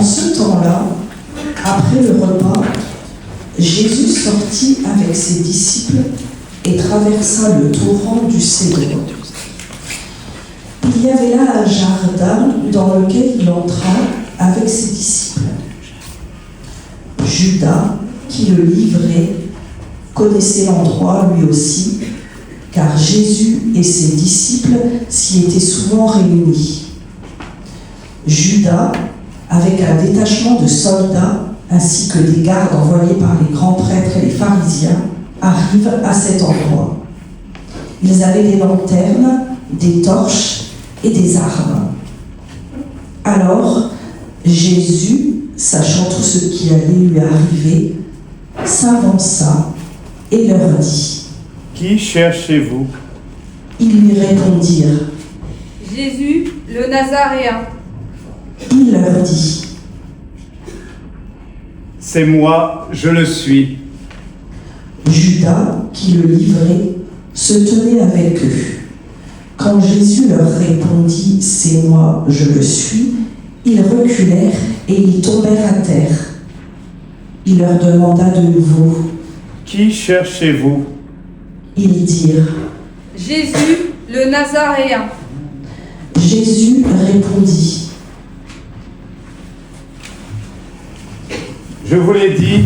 En ce temps-là, après le repas, Jésus sortit avec ses disciples et traversa le torrent du Cédron. Il y avait là un jardin dans lequel il entra avec ses disciples. Judas, qui le livrait, connaissait l'endroit lui aussi, car Jésus et ses disciples s'y étaient souvent réunis. Judas, avec un détachement de soldats ainsi que des gardes envoyés par les grands prêtres et les pharisiens, arrive à cet endroit. Ils avaient des lanternes, des torches et des armes. Alors, Jésus, sachant tout ce qui allait lui arriver, s'avança et leur dit : « Qui cherchez-vous ? » Ils lui répondirent : « Jésus, le Nazaréen. » Il leur dit : « C'est moi, je le suis. » Judas, qui le livrait, se tenait avec eux. Quand Jésus leur répondit : « C'est moi, je le suis », ils reculèrent et ils tombèrent à terre. Il leur demanda de nouveau : « Qui cherchez-vous ? » Ils dirent : « Jésus, le Nazaréen. » Jésus répondit : « Je vous l'ai dit,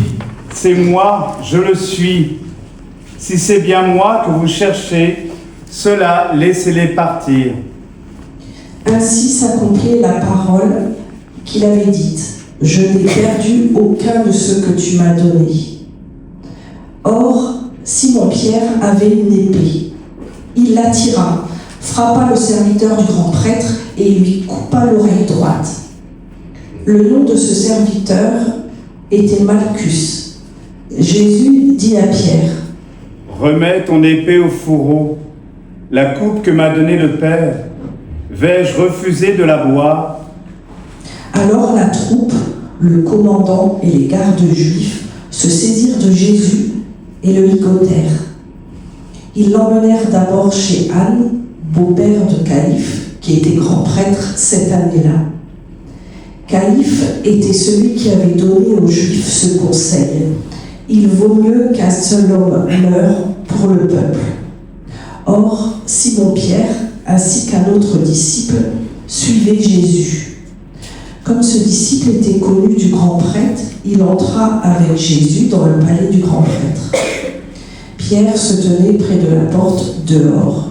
c'est moi, je le suis. Si c'est bien moi que vous cherchez, cela, laissez-les partir. » Ainsi s'accomplit la parole qu'il avait dite : « Je n'ai perdu aucun de ceux que tu m'as donnés. » Or, Simon-Pierre avait une épée. Il la tira, frappa le serviteur du grand prêtre et lui coupa l'oreille droite. Le nom de ce serviteur était Malchus. Jésus dit à Pierre : « Remets ton épée au fourreau. La coupe que m'a donnée le Père, vais-je refuser de la boire ? » Alors la troupe, le commandant et les gardes juifs se saisirent de Jésus et le ligotèrent. Ils l'emmenèrent d'abord chez Anne, beau-père de Caïphe, qui était grand prêtre cette année-là. Caïphe était celui qui avait donné aux Juifs ce conseil : il vaut mieux qu'un seul homme meure pour le peuple. Or, Simon-Pierre, ainsi qu'un autre disciple, suivaient Jésus. Comme ce disciple était connu du grand prêtre, il entra avec Jésus dans le palais du grand prêtre. Pierre se tenait près de la porte dehors.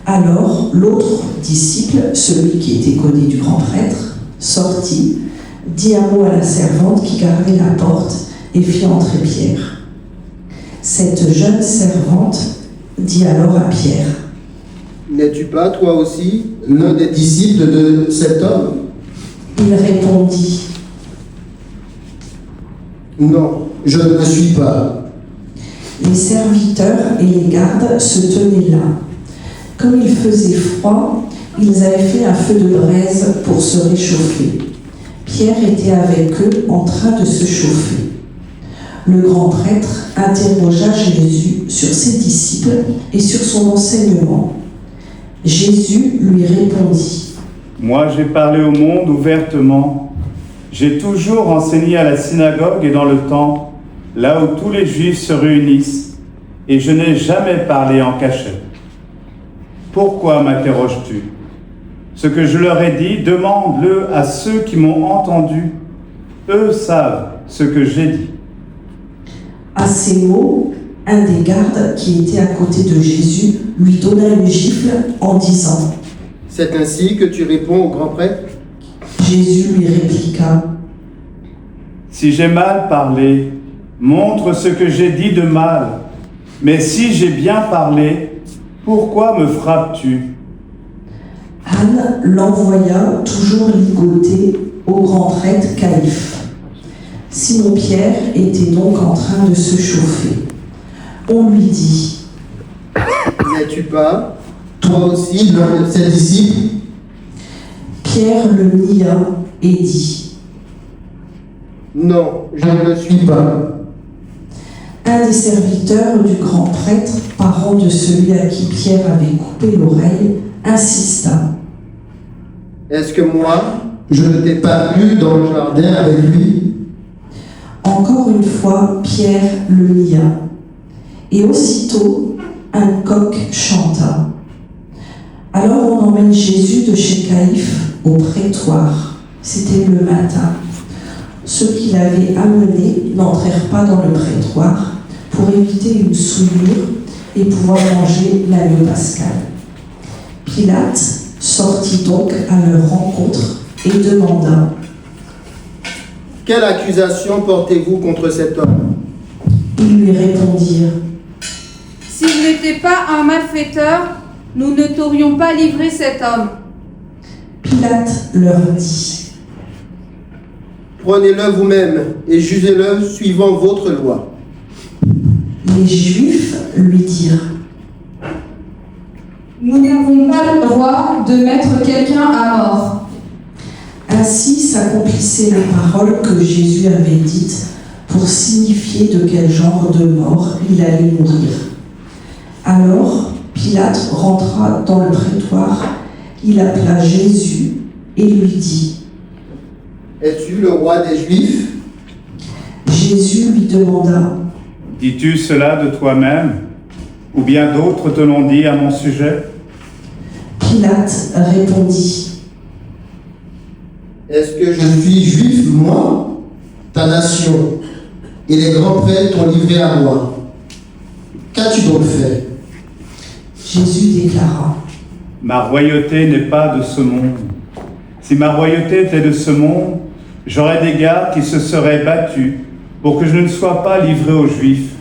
Alors, l'autre disciple, celui qui était connu du grand prêtre, sortit, dit un mot à la servante qui gardait la porte et fit entrer Pierre. Cette jeune servante dit alors à Pierre : « N'es-tu pas, toi aussi, l'un des disciples de cet homme ?» Il répondit : « Non, je ne le suis pas. » Les serviteurs et les gardes se tenaient là. Comme il faisait froid, ils avaient fait un feu de braise pour se réchauffer. Pierre était avec eux en train de se chauffer. Le grand prêtre interrogea Jésus sur ses disciples et sur son enseignement. Jésus lui répondit : « Moi, j'ai parlé au monde ouvertement. J'ai toujours enseigné à la synagogue et dans le temple, là où tous les Juifs se réunissent, et je n'ai jamais parlé en cachette. Pourquoi m'interroges-tu ? Ce que je leur ai dit, demande-le à ceux qui m'ont entendu. Eux savent ce que j'ai dit. » À ces mots, un des gardes qui était à côté de Jésus lui donna une gifle en disant : « C'est ainsi que tu réponds au grand prêtre ? » Jésus lui répliqua : « Si j'ai mal parlé, montre ce que j'ai dit de mal. Mais si j'ai bien parlé, pourquoi me frappes-tu ? » Anne l'envoya toujours ligoté au grand prêtre Caïphe. Simon-Pierre était donc en train de se chauffer. On lui dit : « N'es-tu pas, toi aussi, l'un de ses disciples ?» Pierre le nia et dit : « Non, je ne le suis pas. » Un des serviteurs du grand prêtre, parent de celui à qui Pierre avait coupé l'oreille, insista : « Est-ce que moi, Je ne t'ai pas vu dans le jardin avec lui. Encore une fois, Pierre le nia. Et aussitôt, un coq chanta. Alors on emmène Jésus de chez Caïphe au prétoire. C'était le matin. Ceux qui l'avaient amené n'entrèrent pas dans le prétoire pour éviter une souillure et pouvoir manger l'agneau pascal. Pilate sortit donc à leur rencontre et demanda: Quelle accusation portez-vous contre cet homme? Ils lui répondirent: S'il n'était pas un malfaiteur, nous ne t'aurions pas livré cet homme. Pilate leur dit: Prenez-le vous-même et jugez-le suivant votre loi. Les Juifs lui dirent: Nous n'avons pas le droit de mettre quelqu'un à mort. Ainsi s'accomplissait les paroles que Jésus avait dites pour signifier de quel genre de mort il allait mourir. Alors Pilate rentra dans le prétoire, il appela Jésus et lui dit: Es-tu le roi des Juifs? Jésus lui demanda: Dis-tu cela de toi-même, ou bien d'autres te l'ont dit à mon sujet? Pilate répondit: Est-ce que je suis juif, moi? Ta nation et les grands prêtres t'ont livré à moi. Qu'as-tu donc fait? Jésus déclara: Ma royauté n'est pas de ce monde. Si ma royauté était de ce monde, j'aurais des gardes qui se seraient battus pour que je ne sois pas livré aux Juifs.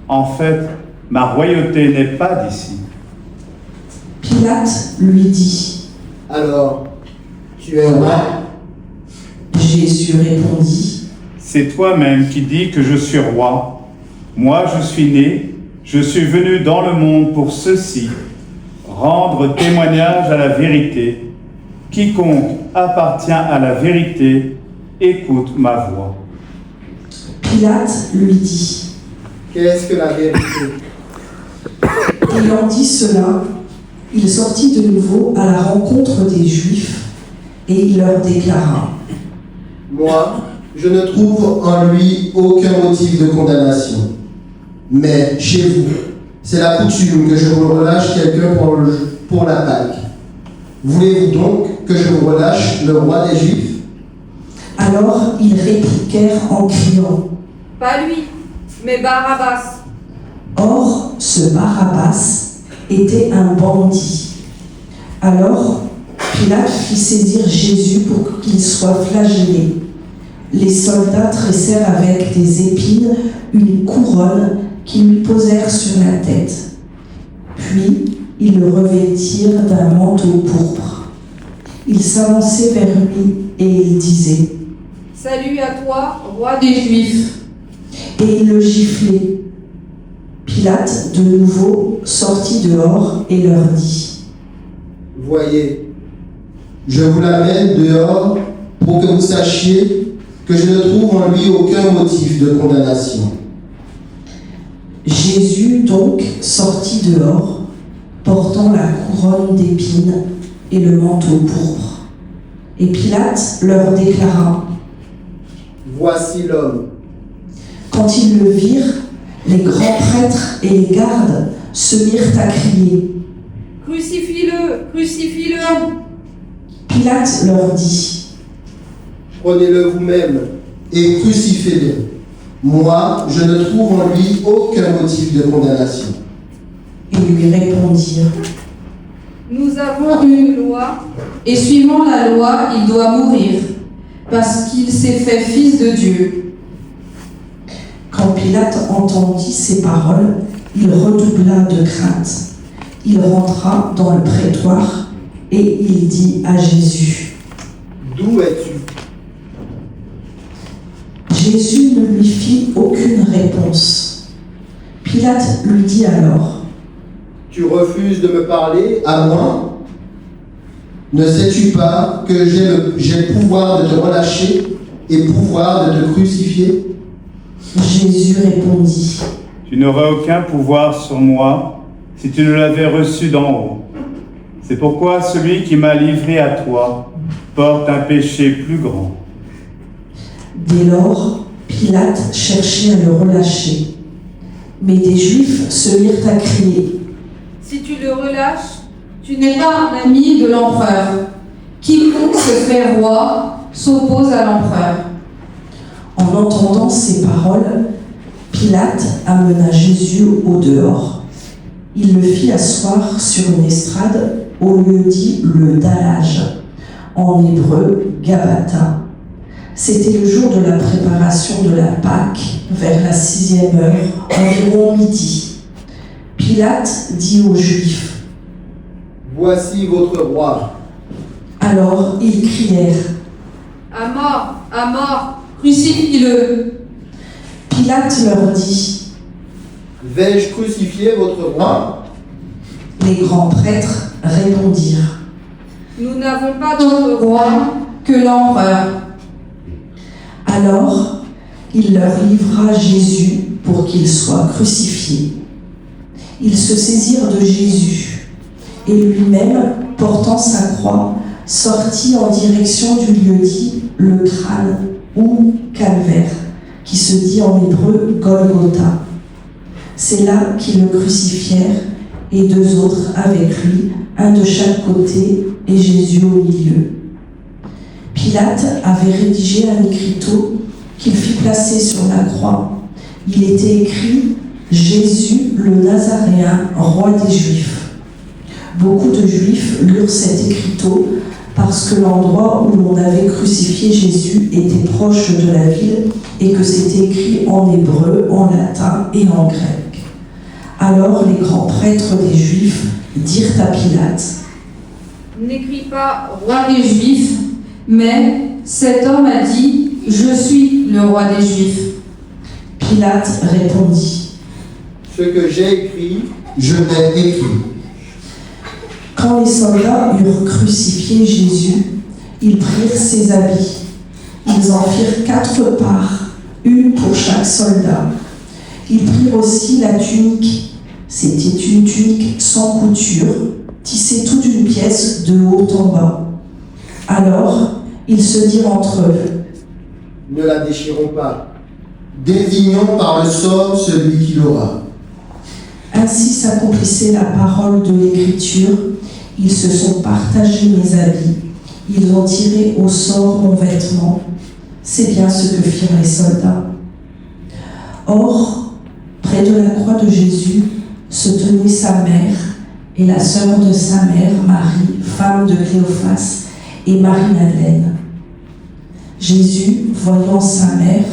En fait, ma royauté n'est pas d'ici. Pilate lui dit: Alors, tu es roi? Jésus répondit: C'est toi-même qui dis que je suis roi. Moi, je suis né, je suis venu dans le monde pour ceci, rendre témoignage à la vérité. Quiconque appartient à la vérité, écoute ma voix. Pilate lui dit: Qu'est-ce que la vérité? Ayant dit cela, il sortit de nouveau à la rencontre des Juifs et il leur déclara: Moi, je ne trouve en lui aucun motif de condamnation. Mais chez vous, c'est la coutume que je vous relâche quelqu'un pour la Pâque. Voulez-vous donc que je vous relâche le roi des Juifs? Alors ils répliquèrent en criant: Pas lui, mais Barabbas. Or, ce Barabbas était un bandit. Alors, Pilate fit saisir Jésus pour qu'il soit flagellé. Les soldats tressèrent avec des épines une couronne qu'ils lui posèrent sur la tête. Puis, ils le revêtirent d'un manteau pourpre. Ils s'avançaient vers lui et ils disaient: Salut à toi, roi Des Juifs. Et ils le giflaient. Pilate, de nouveau, sortit dehors et leur dit: Voyez, je vous l'amène dehors pour que vous sachiez que je ne trouve en lui aucun motif de condamnation. Jésus donc sortit dehors, portant la couronne d'épines et le manteau pourpre. Et Pilate leur déclara: Voici l'homme. Quand ils le virent, les grands prêtres et les gardes se mirent à crier. Crucifie-le, crucifie-le. Pilate leur dit: Prenez-le vous-même et crucifiez-le. Moi, je ne trouve en lui aucun motif de condamnation. Ils lui répondirent: Nous avons une loi. Et suivant la loi, il doit mourir, parce qu'il s'est fait fils de Dieu. Quand Pilate entendit ces paroles, il redoubla de crainte. Il rentra dans le prétoire et il dit à Jésus: D'où es-tu? Jésus ne lui fit aucune réponse. Pilate lui dit alors: Tu refuses de me parler à moi? Ne sais-tu pas que j'ai le pouvoir de te relâcher et pouvoir de te crucifier? Jésus répondit: Tu n'aurais aucun pouvoir sur moi si tu ne l'avais reçu d'en haut. C'est pourquoi celui qui m'a livré à toi porte un péché plus grand. Dès lors, Pilate cherchait à le relâcher. Mais des Juifs se mirent à crier. Si tu le relâches, Tu n'es pas un ami de l'empereur. Quiconque se fait roi s'oppose à l'empereur. En entendant ces paroles, Pilate amena Jésus au dehors. Il le fit asseoir sur une estrade au lieu dit le dallage, en hébreu Gabata. C'était le jour de la préparation de la Pâque, vers la 6e heure, environ midi. Pilate dit aux Juifs. Voici votre roi. Alors ils crièrent. à mort, à mort. Crucifie-le. Pilate leur dit. Vais-je crucifier votre roi? Les grands prêtres répondirent. Nous n'avons pas D'autre d'autre roi. roi que l'empereur. Alors il leur livra Jésus pour qu'il soit crucifié. Ils se saisirent de Jésus, et lui-même, portant sa croix, sortit en direction du lieu dit le crâne ou calvaire, qui se dit en hébreu Golgotha. C'est là qu'ils le crucifièrent, et 2 autres avec lui, un de chaque côté, et Jésus au milieu. Pilate avait rédigé un écriteau qu'il fit placer sur la croix. Il était écrit « Jésus le Nazaréen, roi des Juifs ». Beaucoup de Juifs lurent cet écriteau parce que l'endroit où l'on avait crucifié Jésus était proche de la ville et que c'était écrit en hébreu, en latin et en grec. Alors les grands prêtres des Juifs dirent à Pilate « N'écris pas Roi des Juifs, mais cet homme a dit « Je suis le roi des Juifs ». Pilate répondit « Ce que j'ai écrit, je l'ai écrit. » Quand les soldats eurent crucifié Jésus, ils prirent ses habits. Ils en firent 4 parts, une pour chaque soldat. Ils prirent aussi la tunique. C'était une tunique sans couture, tissée toute d'une pièce de haut en bas. Alors, ils se dirent entre eux. Ne la déchirons pas. Désignons par le sort celui qui l'aura. Ainsi s'accomplissait la parole de l'Écriture. Ils se sont partagés mes habits. Ils ont tiré au sort mon vêtement. C'est bien ce que firent les soldats. Or, près de la croix de Jésus, se tenait sa mère et la sœur de sa mère, Marie, femme de Cléophas, et Marie-Madeleine. Jésus, voyant sa mère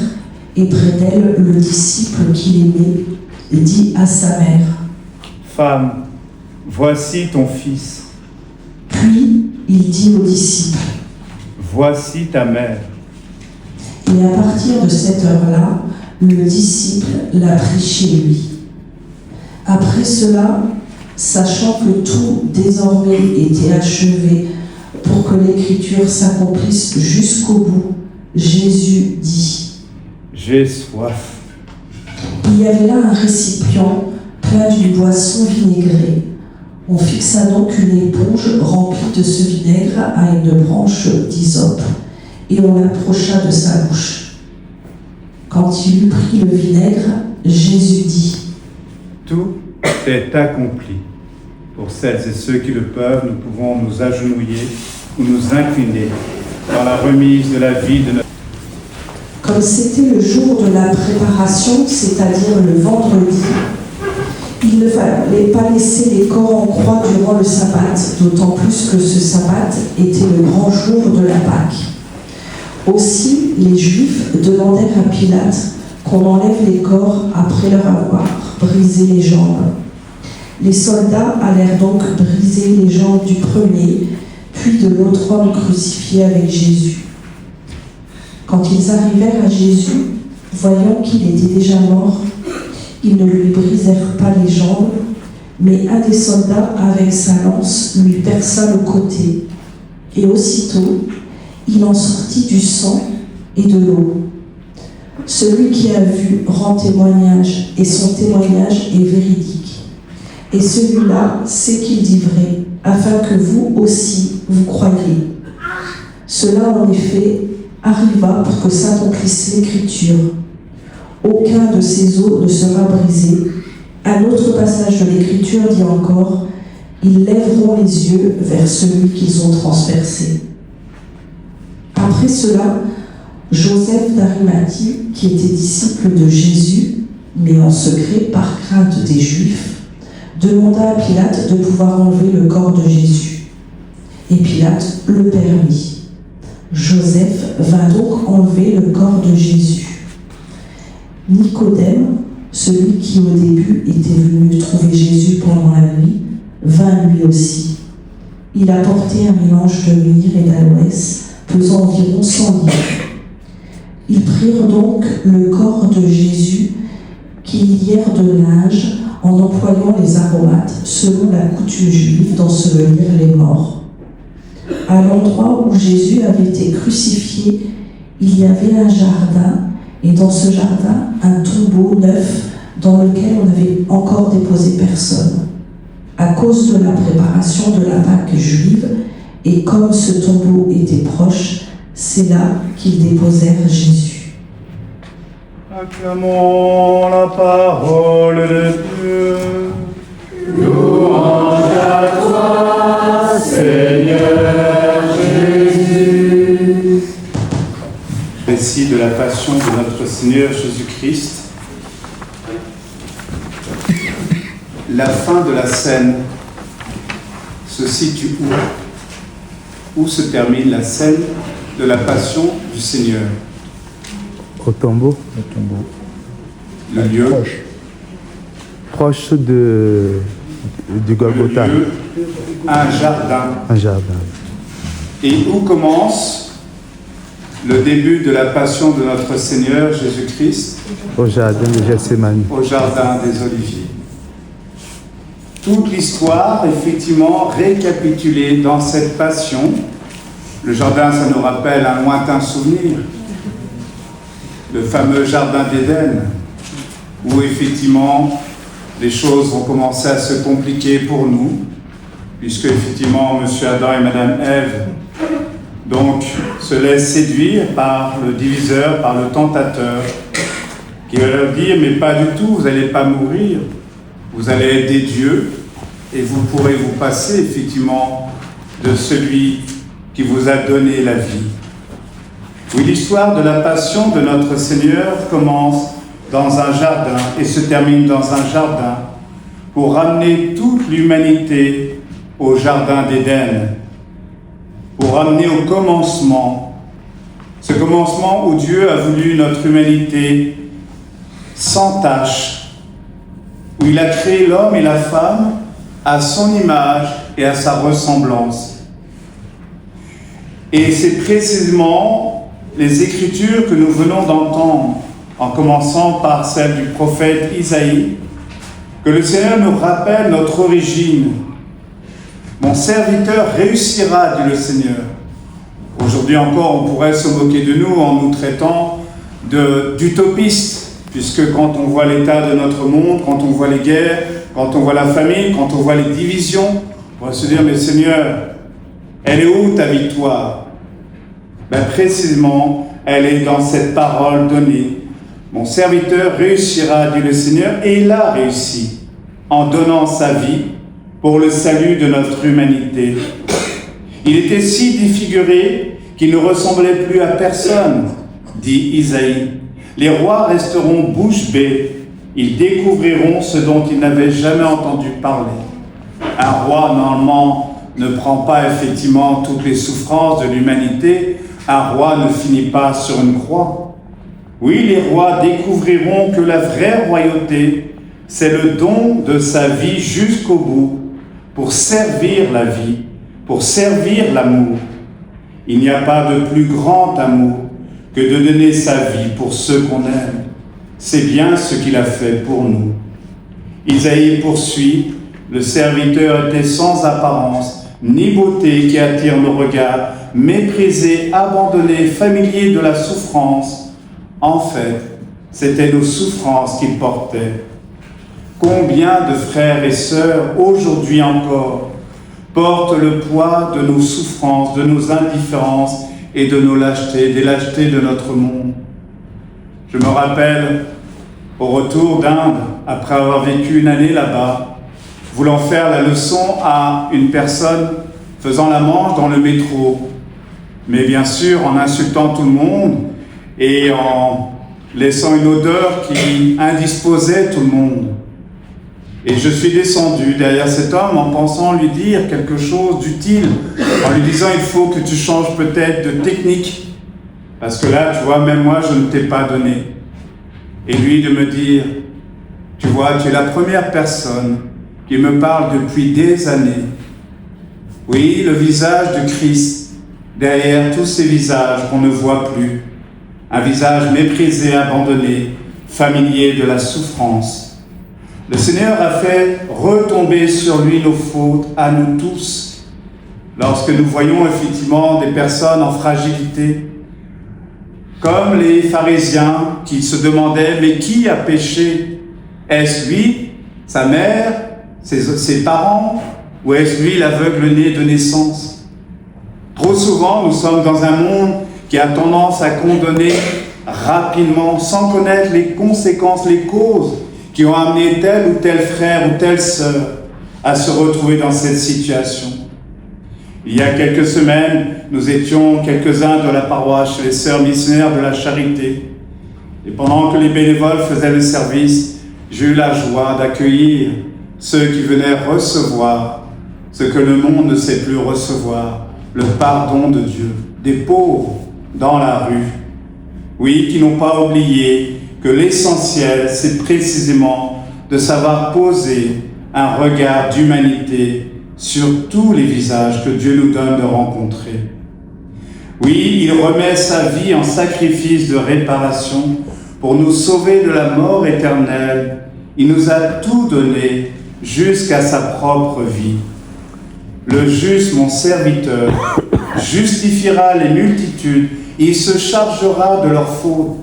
et près d'elle le disciple qu'il aimait, dit à sa mère, « Femme, voici ton fils. Puis il dit aux disciples, « Voici ta mère. » Et à partir de cette heure-là, le disciple l'a pris chez lui. Après cela, sachant que tout désormais était achevé pour que l'Écriture s'accomplisse jusqu'au bout, Jésus dit, « J'ai soif. » Il y avait là un récipient plein d'une boisson vinaigrée. On fixa donc une éponge remplie de ce vinaigre à une branche d'hysope, et on l'approcha de sa bouche. Quand il eut pris le vinaigre, Jésus dit, « Tout est accompli. Pour celles et ceux qui le peuvent, nous pouvons nous agenouiller ou nous incliner dans la remise de la vie de notre... » Comme c'était le jour de la préparation, c'est-à-dire le vendredi, il ne fallait pas laisser les corps en croix durant le sabbat, d'autant plus que ce sabbat était le grand jour de la Pâque. Aussi, les Juifs demandèrent à Pilate qu'on enlève les corps après leur avoir brisé les jambes. Les soldats allèrent donc briser les jambes du premier, puis de l'autre homme crucifié avec Jésus. Quand ils arrivèrent à Jésus, voyant qu'il était déjà mort, ils ne lui brisèrent pas les jambes, mais un des soldats, avec sa lance, lui perça le côté. Et aussitôt, il en sortit du sang et de l'eau. Celui qui a vu rend témoignage, et son témoignage est véridique. Et celui-là sait qu'il dit vrai, afin que vous aussi, vous croyiez. Cela, en effet, arriva pour que s'accomplisse l'Écriture. Aucun de ces os ne sera brisé. Un autre passage de l'Écriture dit encore « Ils lèveront les yeux vers celui qu'ils ont transpercé ». Après cela, Joseph d'Arimathie, qui était disciple de Jésus, mais en secret par crainte des Juifs, demanda à Pilate de pouvoir enlever le corps de Jésus. Et Pilate le permit. Joseph vint donc enlever le corps de Jésus. Nicodème, celui qui au début était venu trouver Jésus pendant la nuit, vint lui aussi. Il apportait un mélange de myrrhe et d'aloès, pesant environ 100 livres. Ils prirent donc le corps de Jésus, qu'ils lièrent de linge en employant les aromates selon la coutume juive d'ensevelir les morts. À l'endroit où Jésus avait été crucifié, il y avait un jardin, et dans ce jardin, un tombeau neuf dans lequel on n'avait encore déposé personne. À cause de la préparation de la Pâque juive, et comme ce tombeau était proche, c'est là qu'ils déposèrent Jésus. Acclamons la parole de Dieu. Louange à toi, Seigneur Jésus. Récit de la passion de notre Seigneur Jésus-Christ. La fin de la scène se situe où? Où se termine la scène de la passion du Seigneur? Au tombeau. Le lieu Proche du Golgotha. Le lieu, un jardin. Un jardin. Et où commence le début de la passion de notre Seigneur Jésus-Christ? Au jardin de Gethsémani. Au jardin des Oliviers. Toute l'histoire, effectivement, récapitulée dans cette passion. Le jardin, ça nous rappelle un lointain souvenir. Le fameux jardin d'Éden, où effectivement, les choses vont commencer à se compliquer pour nous, puisque effectivement, monsieur Adam et madame Ève, donc, se laissent séduire par le diviseur, par le tentateur, qui va leur dire, mais pas du tout, vous n'allez pas mourir, vous allez être des dieux, et vous pourrez vous passer effectivement de celui qui vous a donné la vie. Oui, l'histoire de la passion de notre Seigneur commence dans un jardin et se termine dans un jardin pour ramener toute l'humanité au jardin d'Éden, pour ramener au commencement, ce commencement où Dieu a voulu notre humanité sans tache, où il a créé l'homme et la femme à son image et à sa ressemblance. Et c'est précisément les Écritures que nous venons d'entendre, en commençant par celle du prophète Isaïe, que le Seigneur nous rappelle notre origine. Mon serviteur réussira, dit le Seigneur. Aujourd'hui encore, on pourrait se moquer de nous en nous traitant d'utopistes, puisque quand on voit l'état de notre monde, quand on voit les guerres, quand on voit la famine, quand on voit les divisions, on va se dire, mais Seigneur, elle est où ta victoire? Ben, précisément, elle est dans cette parole donnée. Mon serviteur réussira, dit le Seigneur, et il a réussi en donnant sa vie pour le salut de notre humanité. Il était si défiguré qu'il ne ressemblait plus à personne, dit Isaïe. Les rois resteront bouche bée, ils découvriront ce dont ils n'avaient jamais entendu parler. Un roi, normalement, ne prend pas effectivement toutes les souffrances de l'humanité. Un roi ne finit pas sur une croix. Oui, les rois découvriront que la vraie royauté, c'est le don de sa vie jusqu'au bout, pour servir la vie, pour servir l'amour. Il n'y a pas de plus grand amour que de donner sa vie pour ceux qu'on aime. C'est bien ce qu'il a fait pour nous. Isaïe poursuit, le serviteur était sans apparence, ni beauté qui attire nos regards, méprisé, abandonné, familier de la souffrance. En fait, c'était nos souffrances qu'il portait. Combien de frères et sœurs, aujourd'hui encore, portent le poids de nos souffrances, de nos indifférences et de nos lâchetés, des lâchetés de notre monde. Je me rappelle, au retour d'Inde, après avoir vécu une année là-bas, voulant faire la leçon à une personne faisant la manche dans le métro, mais bien sûr en insultant tout le monde et en laissant une odeur qui indisposait tout le monde. Et je suis descendu derrière cet homme en pensant lui dire quelque chose d'utile, en lui disant il faut que tu changes peut-être de technique, parce que là, tu vois, même moi, je ne t'ai pas donné. Et lui de me dire, tu vois, tu es la première personne qui me parle depuis des années. Oui, le visage de Christ, derrière tous ces visages qu'on ne voit plus, un visage méprisé, abandonné, familier de la souffrance. Le Seigneur a fait retomber sur lui nos fautes, à nous tous, lorsque nous voyons effectivement des personnes en fragilité, comme les pharisiens qui se demandaient « Mais qui a péché? Est-ce lui, sa mère, ses parents, ou est-ce lui l'aveugle-né de naissance ?» Trop souvent, nous sommes dans un monde qui a tendance à condamner rapidement, sans connaître les conséquences, les causes qui ont amené tel ou tel frère ou telle sœur à se retrouver dans cette situation. Il y a quelques semaines, nous étions quelques-uns de la paroisse chez les sœurs missionnaires de la Charité. Et pendant que les bénévoles faisaient le service, j'ai eu la joie d'accueillir ceux qui venaient recevoir ce que le monde ne sait plus recevoir, le pardon de Dieu, des pauvres dans la rue. Oui, qui n'ont pas oublié que l'essentiel, c'est précisément de savoir poser un regard d'humanité sur tous les visages que Dieu nous donne de rencontrer. Oui, il remet sa vie en sacrifice de réparation pour nous sauver de la mort éternelle. Il nous a tout donné jusqu'à sa propre vie. Le juste, mon serviteur, justifiera les multitudes, il se chargera de leurs fautes.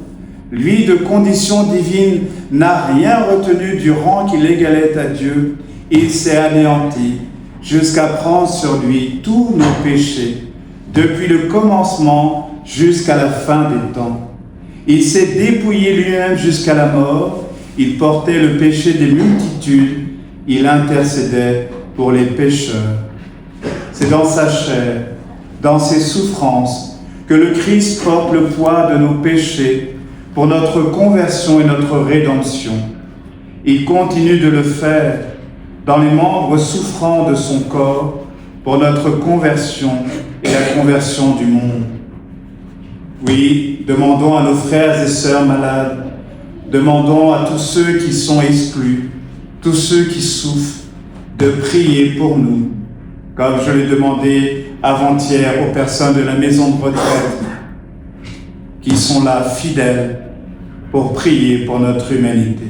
Lui, de condition divine, n'a rien retenu du rang qu'il égalait à Dieu. Il s'est anéanti jusqu'à prendre sur lui tous nos péchés, depuis le commencement jusqu'à la fin des temps. Il s'est dépouillé lui-même jusqu'à la mort, il portait le péché des multitudes, il intercédait pour les pécheurs. C'est dans sa chair, dans ses souffrances, que le Christ porte le poids de nos péchés pour notre conversion et notre rédemption. Il continue de le faire dans les membres souffrants de son corps pour notre conversion et la conversion du monde. Oui, demandons à nos frères et sœurs malades, demandons à tous ceux qui sont exclus, tous ceux qui souffrent, de prier pour nous, comme je l'ai demandé avant-hier aux personnes de la maison de retraite, qui sont là fidèles pour prier pour notre humanité.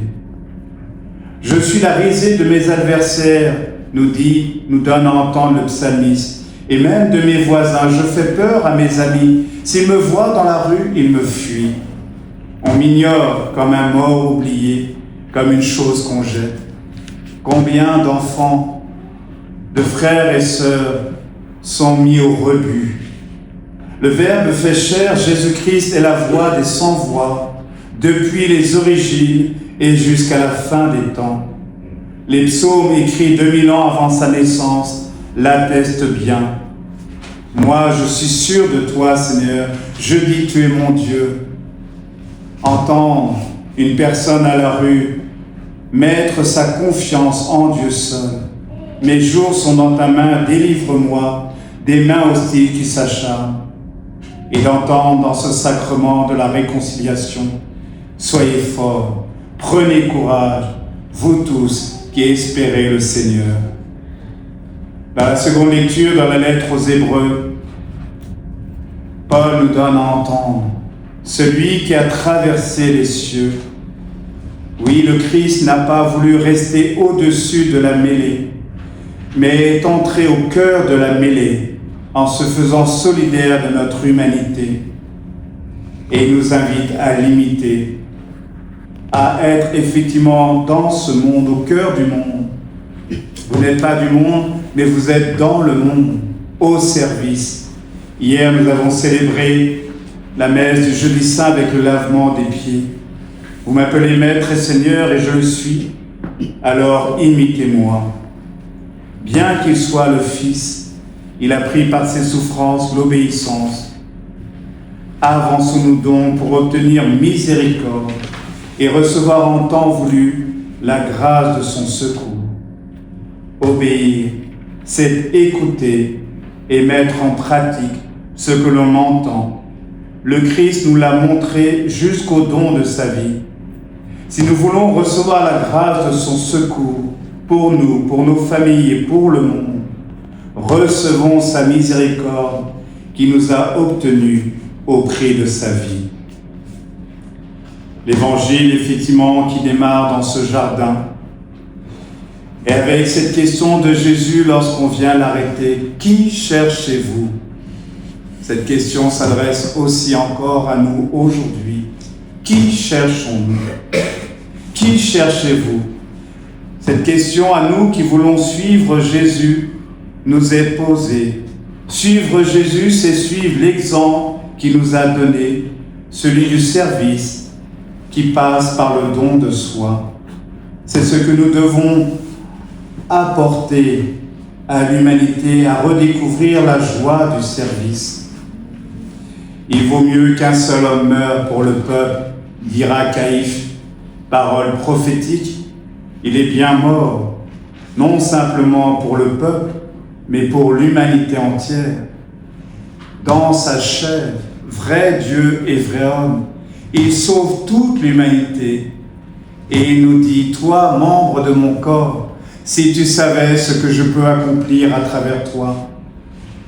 Je suis la risée de mes adversaires, nous donne à entendre le psalmiste, et même de mes voisins. Je fais peur à mes amis. S'ils me voient dans la rue, ils me fuient. On m'ignore comme un mort oublié, comme une chose qu'on jette. Combien d'enfants, de frères et sœurs sont mis au rebut. Le Verbe fait chair, Jésus-Christ est la voix des sans-voix, depuis les origines et jusqu'à la fin des temps. Les psaumes écrits 2000 ans avant sa naissance l'attestent bien. Moi, je suis sûr de toi, Seigneur. Je dis, tu es mon Dieu. Entendre une personne à la rue mettre sa confiance en Dieu seul. Mes jours sont dans ta main, délivre-moi des mains hostiles qui s'acharnent. Et d'entendre dans ce sacrement de la réconciliation, soyez forts, prenez courage, vous tous qui espérez le Seigneur. Dans la seconde lecture, dans la lettre aux Hébreux, Paul nous donne à entendre celui qui a traversé les cieux. Oui, le Christ n'a pas voulu rester au-dessus de la mêlée, mais est entré au cœur de la mêlée en se faisant solidaire de notre humanité. Et il nous invite à l'imiter, à être effectivement dans ce monde, au cœur du monde. Vous n'êtes pas du monde, mais vous êtes dans le monde, au service. Hier, nous avons célébré la messe du jeudi saint avec le lavement des pieds. Vous m'appelez Maître et Seigneur et je le suis, alors imitez-moi. Bien qu'il soit le Fils, il a pris par ses souffrances l'obéissance. Avançons-nous donc pour obtenir miséricorde et recevoir en temps voulu la grâce de son secours. Obéir, c'est écouter et mettre en pratique ce que l'on entend. Le Christ nous l'a montré jusqu'au don de sa vie. Si nous voulons recevoir la grâce de son secours pour nous, pour nos familles et pour le monde, recevons sa miséricorde qui nous a obtenus au prix de sa vie. L'évangile, effectivement, qui démarre dans ce jardin, et avec cette question de Jésus lorsqu'on vient l'arrêter, « Qui cherchez-vous » Cette question s'adresse aussi encore à nous aujourd'hui. Qui cherchons-nous? Qui cherchez-vous? Cette question à nous qui voulons suivre Jésus nous est posée. Suivre Jésus, c'est suivre l'exemple qu'il nous a donné, celui du service qui passe par le don de soi. C'est ce que nous devons apporter à l'humanité, à redécouvrir la joie du service. Il vaut mieux qu'un seul homme meure pour le peuple, dira Caïphe, parole prophétique. Il est bien mort, non simplement pour le peuple, mais pour l'humanité entière. Dans sa chair, vrai Dieu et vrai homme, il sauve toute l'humanité. Et il nous dit, toi, membre de mon corps, si tu savais ce que je peux accomplir à travers toi,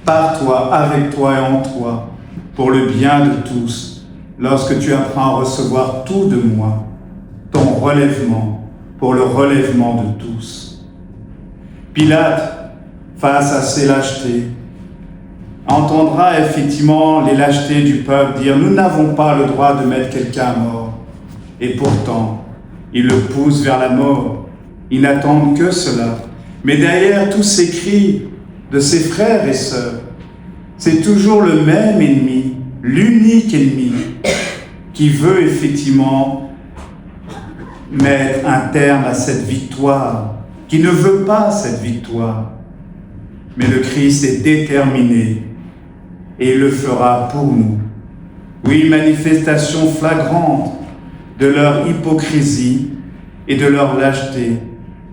par toi, avec toi et en toi, pour le bien de tous, lorsque tu apprends à recevoir tout de moi, ton relèvement, pour le relèvement de tous. Pilate, face à ces lâchetés, entendra effectivement les lâchetés du peuple dire « Nous n'avons pas le droit de mettre quelqu'un à mort. » Et pourtant, il le pousse vers la mort. Ils n'attendent que cela. Mais derrière tous ces cris de ses frères et sœurs, c'est toujours le même ennemi, l'unique ennemi, qui veut effectivement mettre un terme à cette victoire, qui ne veut pas cette victoire. Mais le Christ est déterminé et il le fera pour nous. Oui, manifestation flagrante de leur hypocrisie et de leur lâcheté.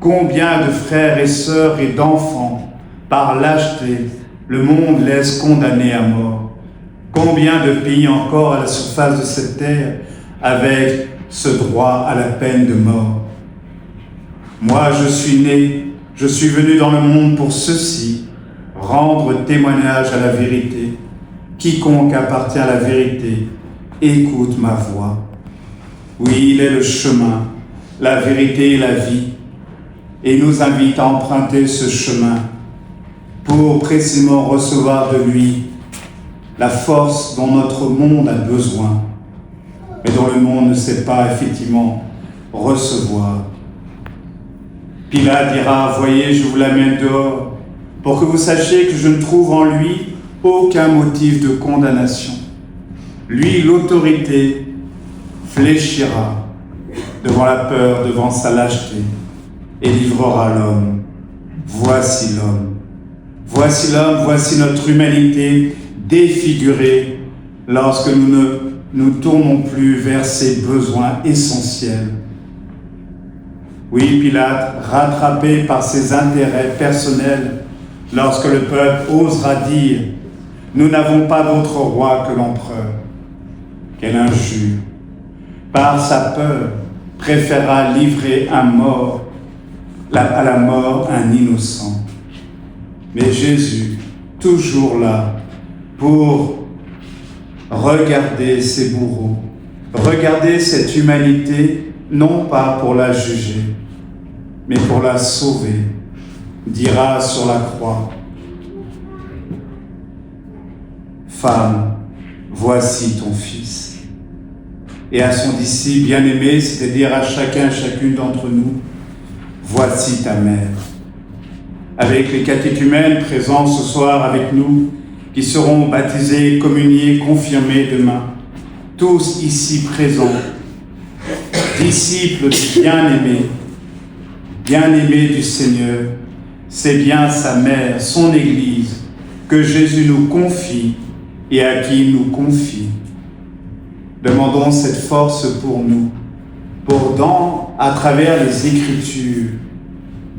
Combien de frères et sœurs et d'enfants, par lâcheté, le monde laisse condamner à mort? Combien de pays encore à la surface de cette terre avec ce droit à la peine de mort? Moi, je suis né, je suis venu dans le monde pour ceci, rendre témoignage à la vérité. Quiconque appartient à la vérité, écoute ma voix. Oui, il est le chemin, la vérité et la vie, et il nous invite à emprunter ce chemin pour précisément recevoir de lui la force dont notre monde a besoin, mais dont le monde ne sait pas effectivement recevoir. Pilate dira, voyez, je vous l'amène dehors, pour que vous sachiez que je ne trouve en lui aucun motif de condamnation. Lui, l'autorité, fléchira devant la peur, devant sa lâcheté, et livrera l'homme. Voici l'homme. Voici l'homme, voici notre humanité défigurée lorsque nous ne nous tournons plus vers ses besoins essentiels. Oui, Pilate, rattrapé par ses intérêts personnels, lorsque le peuple osera dire « Nous n'avons pas d'autre roi que l'empereur ». Quelle injure! Par sa peur, préférera livrer à la mort un innocent. Mais Jésus, toujours là, pour regarder ses bourreaux, regarder cette humanité, non pas pour la juger, mais pour la sauver, dira sur la croix, « Femme, voici ton fils. » Et à son disciple bien-aimé, c'est-à-dire à chacun, chacune d'entre nous, « Voici ta mère. » Avec les catéchumènes présents ce soir avec nous, qui seront baptisés, communiés, confirmés demain, tous ici présents, disciples du bien-aimé du Seigneur. C'est bien sa mère, son Église, que Jésus nous confie et à qui il nous confie. Demandons cette force pour nous, pour à travers les Écritures,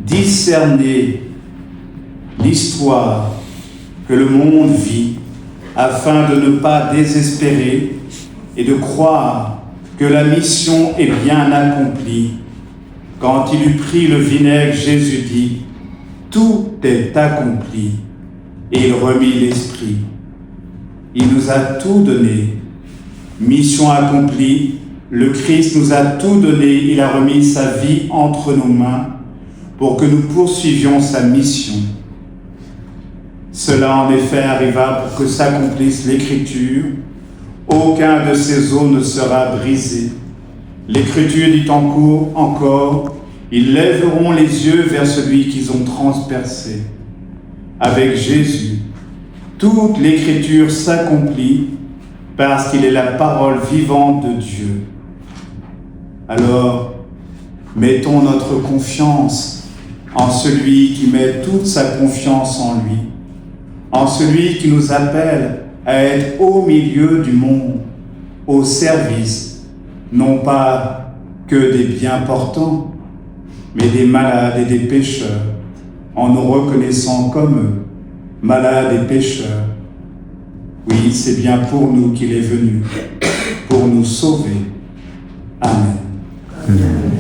discerner l'histoire que le monde vit, afin de ne pas désespérer et de croire que la mission est bien accomplie. Quand il eut pris le vinaigre, Jésus dit « Tout est accompli » et il remit l'Esprit. Il nous a tout donné. Mission accomplie, le Christ nous a tout donné, il a remis sa vie entre nos mains pour que nous poursuivions sa mission. Cela en effet arriva pour que s'accomplisse l'Écriture. Aucun de ces os ne sera brisé. L'Écriture dit encore, ils lèveront les yeux vers celui qu'ils ont transpercé. Avec Jésus, toute l'Écriture s'accomplit parce qu'il est la parole vivante de Dieu. Alors, mettons notre confiance en celui qui met toute sa confiance en lui, en celui qui nous appelle à être au milieu du monde, au service, non pas que des bien portants, mais des malades et des pécheurs, en nous reconnaissant comme eux, malades et pécheurs. Oui, c'est bien pour nous qu'il est venu, pour nous sauver. Amen.